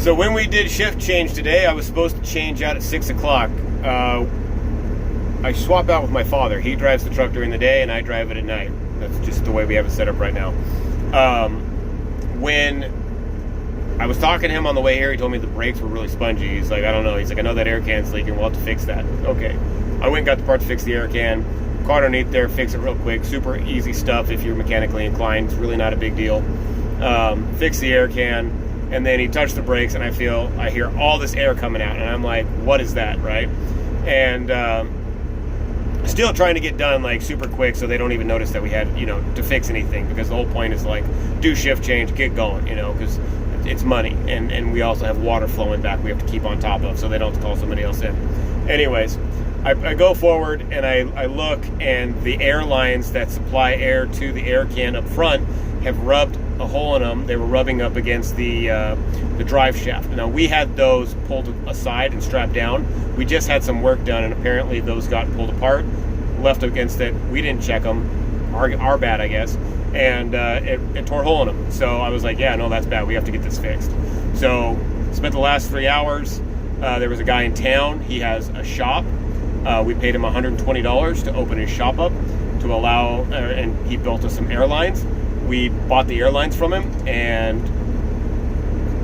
So when we did shift change today, I was supposed to change out at 6 o'clock. I swap out with my father. He drives the truck during the day and I drive it at night. That's just the way we have it set up right now. When I was talking to him on the way here, he told me the brakes were really spongy. He's like, I don't know. He's like, I know that air can's leaking. We'll have to fix that. Okay. I went and got the part to fix the air can. Car underneath there, fix it real quick. Super easy stuff if you're mechanically inclined. It's really not a big deal. Fix the air can. And then he touched the brakes and I hear all this air coming out. And I'm like, what is that, right? And still trying to get done like super quick so they don't even notice that we had, to fix anything, because the whole point is like do shift change, get going, because it's money, and we also have water flowing back we have to keep on top of so they don't have to call somebody else in. Anyways, I go forward and I look, and the air lines that supply air to the air can up front have rubbed a hole in them. They were rubbing up against the drive shaft. Now we had those pulled aside and strapped down. We just had some work done, and apparently those got pulled apart, left against it. We didn't check them. Our bad, I guess. And it tore a hole in them. So I was like, yeah, no, that's bad. We have to get this fixed. So spent the last 3 hours. There was a guy in town. He has a shop. We paid him $120 to open his shop up to allow, and he built us some airlines. We bought the airlines from him, and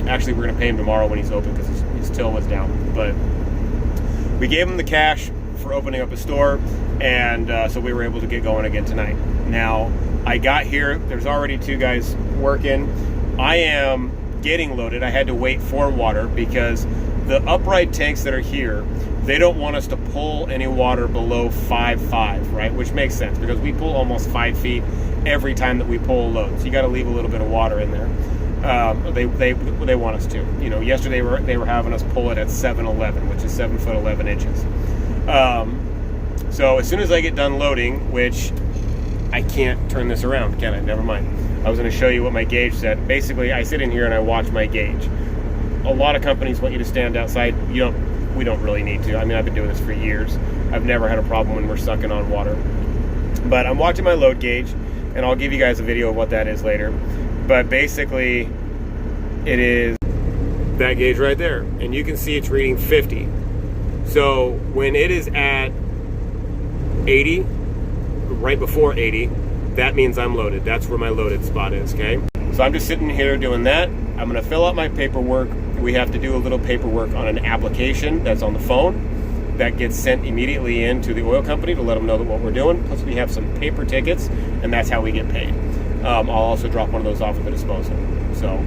actually we're going to pay him tomorrow when he's open because his till was down. But we gave him the cash for opening up a store, and so we were able to get going again tonight. Now, I got here, there's already 2 guys working. I am getting loaded. I had to wait for water because the upright tanks that are here, they don't want us to pull any water below 5.5, right? Which makes sense because we pull almost 5 feet every time that we pull a load. So you got to leave a little bit of water in there. They want us to. Yesterday they were having us pull it at 7.11, which is 7 foot 11 inches. So as soon as I get done loading, which I can't turn this around, can I? Never mind. I was going to show you what my gauge said. Basically, I sit in here and I watch my gauge. A lot of companies want you to stand outside. We don't really need to. I mean, I've been doing this for years. I've never had a problem when we're sucking on water. But I'm watching my load gauge, and I'll give you guys a video of what that is later. But basically, it is that gauge right there. And you can see it's reading 50. So when it is at 80, right before 80, that means I'm loaded. That's where my loaded spot is, okay? So I'm just sitting here doing that. I'm gonna fill out my paperwork. We have to do a little paperwork on an application that's on the phone that gets sent immediately in to the oil company to let them know that what we're doing. Plus we have some paper tickets, and that's how we get paid. I'll also drop one of those off at the disposal. So